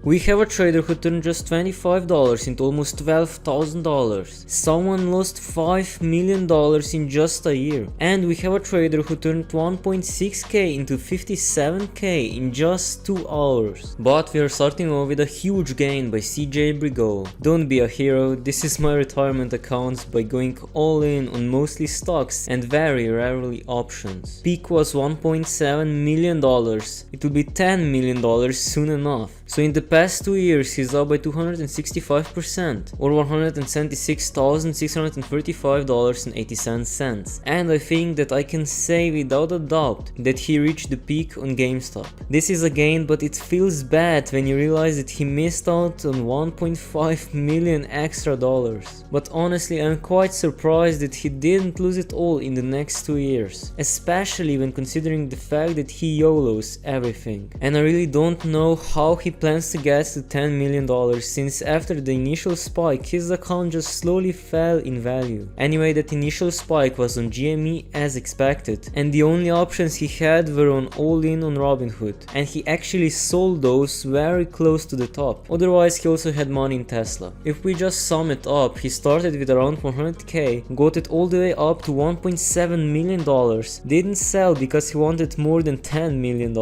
We have a trader who turned just $25 into almost $12,000. Someone lost $5 million in just a year. And we have a trader who turned 1.6k into 57k in just 2 hours. But we are starting off with a huge gain by CJ Brigo. Don't be a hero, this is my retirement account by going all in on mostly stocks and very rarely options. Peak was $1.7 million, it will be $10 million soon enough. So in the past 2 years he's up by 265% or $176,635.87, and I think that I can say without a doubt that he reached the peak on GameStop. This is a gain, but it feels bad when you realize that he missed out on 1.5 million extra dollars. But honestly, I'm quite surprised that he didn't lose it all in the next 2 years, especially when considering the fact that he YOLOs everything. And I really don't know how he plans to get to $10 million, since after the initial spike his account just slowly fell in value. Anyway, that initial spike was on GME as expected, and the only options he had were on all-in on Robinhood, and he actually sold those very close to the top. Otherwise he also had money in Tesla. If we just sum it up, he started with around 100k, got it all the way up to $1.7 million, didn't sell because he wanted more than $10 million,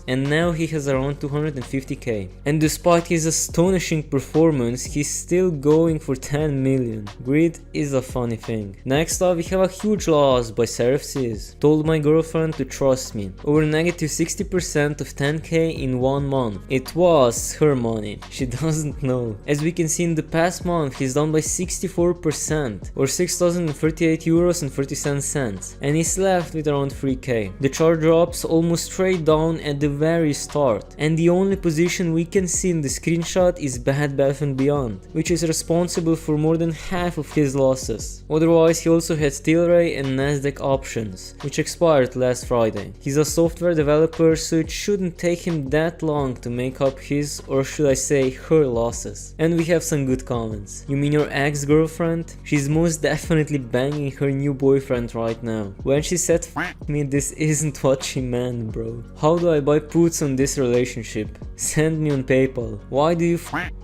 and now he has around 250k. And despite his astonishing performance, he's still going for 10 million. Greed is a funny thing. Next up, we have a huge loss by Serapsis. Told my girlfriend to trust me. Over negative 60% of 10k in 1 month. It was her money. She doesn't know. As we can see, in the past month, he's down by 64% or 6,038 euros and 37 cents, and he's left with around 3k. The chart drops almost straight down at the very start, and the only position we can see in the screenshot is Bad Bath & Beyond, which is responsible for more than half of his losses. Otherwise, he also had Tilray and Nasdaq options, which expired last Friday. He's a software developer, so it shouldn't take him that long to make up his, or should I say, her losses. And we have some good comments. You mean your ex-girlfriend? She's most definitely banging her new boyfriend right now. When she said "F me," this isn't what she meant, bro. How do I buy puts on this relationship? Send me on PayPal. Why do you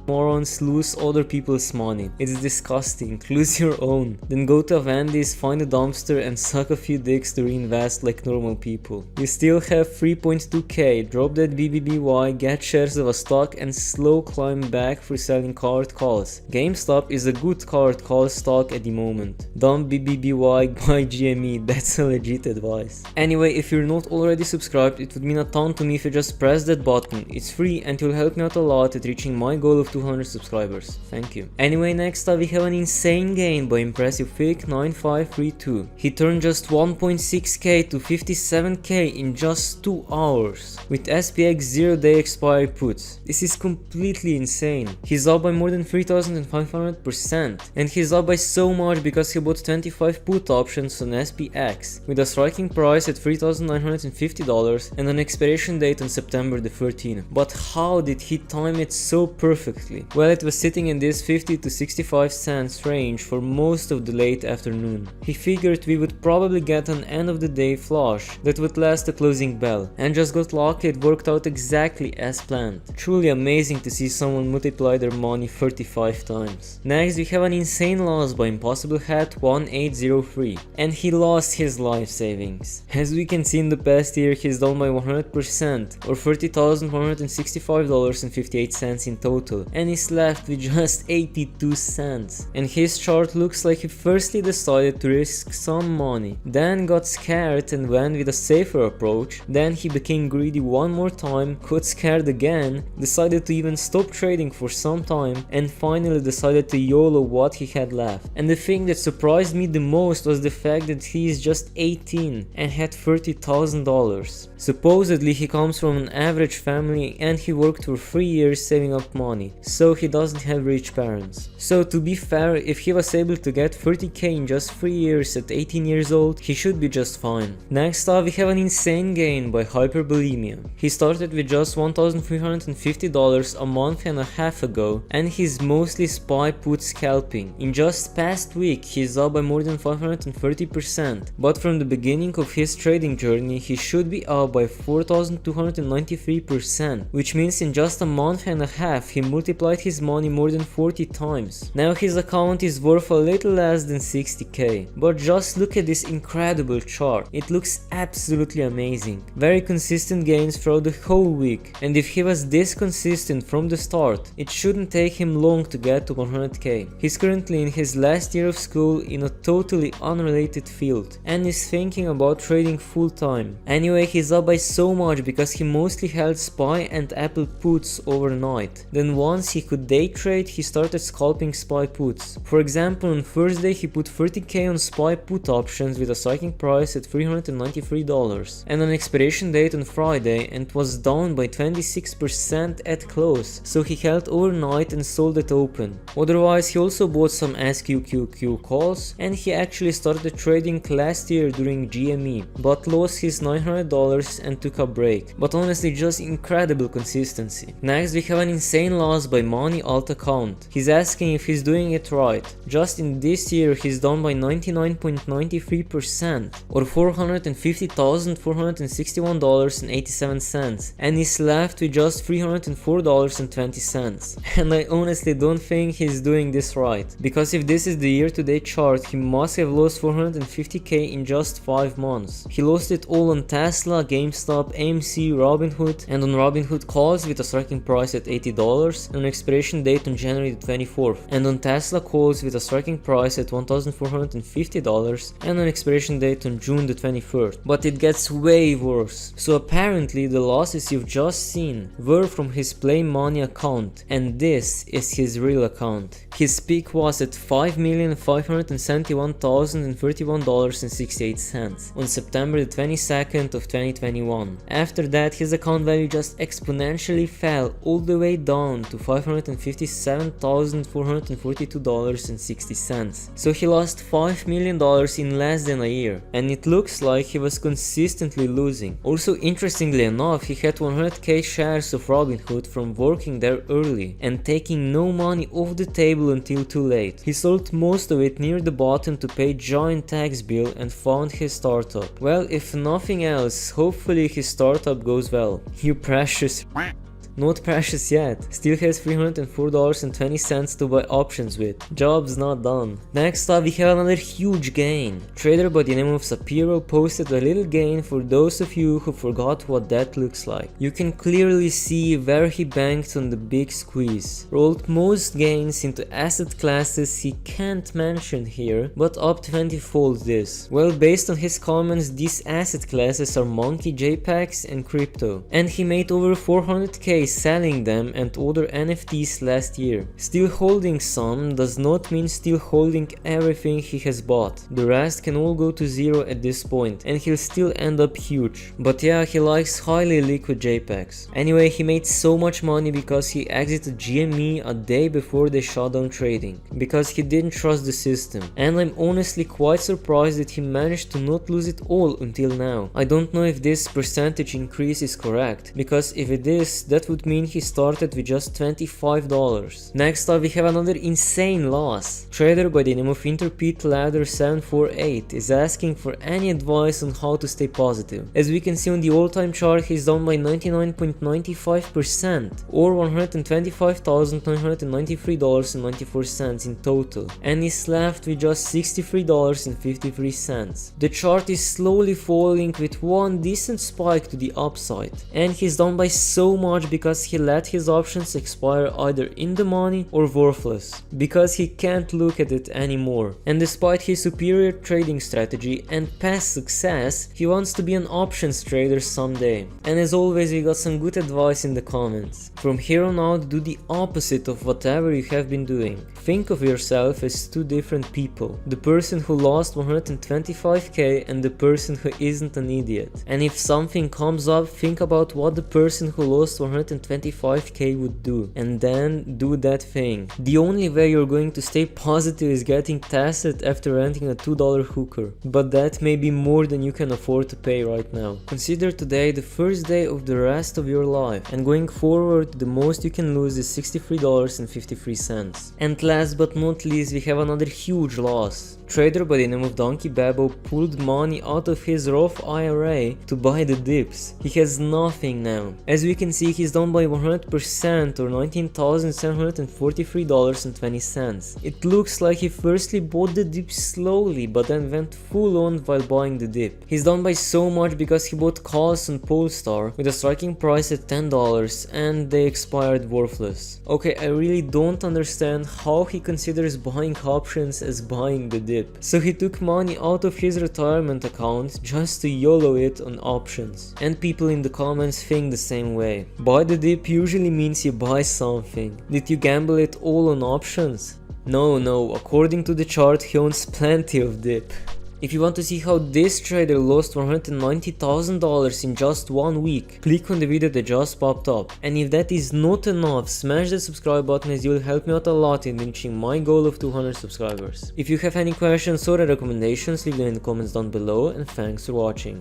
morons lose other people's money? It's disgusting. Lose your own. Then go to a Wendy's, find a dumpster and suck a few dicks to reinvest like normal people. You still have 3.2k. Drop that BBBY, get shares of a stock and slow climb back for selling covered calls. GameStop is a good covered call stock at the moment. Dump BBBY, buy GME. That's a legit advice. Anyway, if you're not already subscribed, it would mean a ton to me if you just press that button. It's free and you'll help me out a lot at reaching my goal of 200 subscribers. Thank you. Anyway, next up we have an insane gain by impressive Fake 9532. He turned just 1.6k to 57k in just 2 hours with SPX 0-day expiry puts. This is completely insane. He's up by more than 3500%, and he's up by so much because he bought 25 put options on SPX with a striking price at $3,950 and an expiration date on September the 13th. But how did he time it so perfectly? Well, it was sitting in this 50 to 65 cents range for most of the late afternoon. He figured we would probably get an end of the day flush that would last the closing bell, and just got lucky it worked out exactly as planned. Truly amazing to see someone multiply their money 35 times. Next we have an insane loss by Impossible Hat 1803, and he lost his life savings. As we can see, in the past year he's down by 100% or $30,165.58 in total, and is left with just 82 cents. And his chart looks like he firstly decided to risk some money, then got scared and went with a safer approach, then he became greedy one more time, got scared again, decided to even stop trading for some time, and finally decided to YOLO what he had left. And the thing that surprised me the most was the fact that he is just 18 and had $30,000. Supposedly he comes from an average family and he worked for 3 years saving up money, so he doesn't have rich parents. So to be fair, if he was able to get 30k in just 3 years at 18 years old, he should be just fine. Next up we have an insane gain by Hyperbulimia. He started with just $1,350 a month and a half ago, and he's mostly SPY put scalping. In just past week he's up by more than 530%, but from the beginning of his trading journey he should be up by 4,293%, which means this, in just a month and a half, he multiplied his money more than 40 times. Now his account is worth a little less than 60k. But just look at this incredible chart. It looks absolutely amazing. Very consistent gains throughout the whole week. And if he was this consistent from the start, it shouldn't take him long to get to 100k. He's currently in his last year of school in a totally unrelated field and is thinking about trading full time. Anyway, he's up by so much because he mostly held SPY and Apple puts overnight. Then once he could day trade, he started scalping SPY puts. For example, on Thursday he put 30k on SPY put options with a striking price at $393 and an expiration date on Friday, and was down by 26% at close, so he held overnight and sold at open. Otherwise, he also bought some SQQQ calls, and he actually started trading last year during GME, but lost his $900 and took a break. But honestly, just incredible consistency. Next, we have an insane loss by Money Alt account. He's asking if he's doing it right. Just in this year, he's down by 99.93% or $450,461.87, and he's left with just $304.20. And I honestly don't think he's doing this right, because if this is the year-to-date chart, he must have lost 450k in just 5 months. He lost it all on Tesla, GameStop, AMC, Robinhood, and on Robinhood calls with a striking price at $80 and an expiration date on January 24th, and on Tesla calls with a striking price at $1,450 and an expiration date on June 23rd. But it gets way worse. So apparently the losses you've just seen were from his Play Money account, and this is his real account. His peak was at $5,571,031.68 on September 22nd of 2021. After that, his account value just exponentially fell all the way down to $557,442.60. So he lost $5 million in less than a year, and it looks like he was consistently losing. Also, interestingly enough, he had 100k shares of Robinhood from working there early and taking no money off the table until too late. He sold most of it near the bottom to pay giant tax bill and found his startup. Well, if nothing else, hopefully his startup goes well. You precious. Not precious yet, still has $304.20 to buy options with. Job's not done. Next up, we have another huge gain. Trader by the name of Sapiro posted a little gain for those of you who forgot what that looks like. You can clearly see where he banked on the big squeeze. Rolled most gains into asset classes he can't mention here, but up 20-fold this. Well, based on his comments, these asset classes are monkey JPEGs and crypto, and he made over 400k selling them and other NFTs last year. Still holding some does not mean still holding everything he has bought. The rest can all go to zero at this point, and he'll still end up huge. But yeah, he likes highly liquid JPEGs. Anyway, he made so much money because he exited GME a day before they shut down trading, because he didn't trust the system. And I'm honestly quite surprised that he managed to not lose it all until now. I don't know if this percentage increase is correct, because if it is, that would mean he started with just $25. Next up, we have another insane loss. Trader by the name of Interpret Ladder 748 is asking for any advice on how to stay positive. As we can see on the all-time chart, he's down by 99.95% or $125,993.94 in total, and is left with just $63.53. The chart is slowly falling with one decent spike to the upside, and he's down by so much because he let his options expire either in the money or worthless, because he can't look at it anymore. And despite his superior trading strategy and past success, he wants to be an options trader someday. And as always, we got some good advice in the comments. From here on out, do the opposite of whatever you have been doing. Think of yourself as two different people. The person who lost 125k and the person who isn't an idiot. And if something comes up, think about what the person who lost 125k would do, and then do that thing. The only way you're going to stay positive is getting tested after renting a $2 hooker, but that may be more than you can afford to pay right now. Consider today the first day of the rest of your life, and going forward, the most you can lose is $63.53. And last but not least, we have another huge loss. Trader by the name of Donkey Babo pulled money out of his Roth IRA to buy the dips. He has nothing now. As we can see, he's down down by 100% or $19,743.20. It looks like he firstly bought the dip slowly but then went full on while buying the dip. He's down by so much because he bought calls on Polestar with a striking price at $10 and they expired worthless. Okay, I really don't understand how he considers buying options as buying the dip. So he took money out of his retirement account just to YOLO it on options. And people in the comments think the same way. Buy the dip usually means you buy something. Did you gamble it all on options? No, according to the chart he owns plenty of dip. If you want to see how this trader lost $190,000 in just 1 week, click on the video that just popped up. And if that is not enough, smash the subscribe button as you will help me out a lot in reaching my goal of 200 subscribers. If you have any questions or recommendations, leave them in the comments down below, and thanks for watching.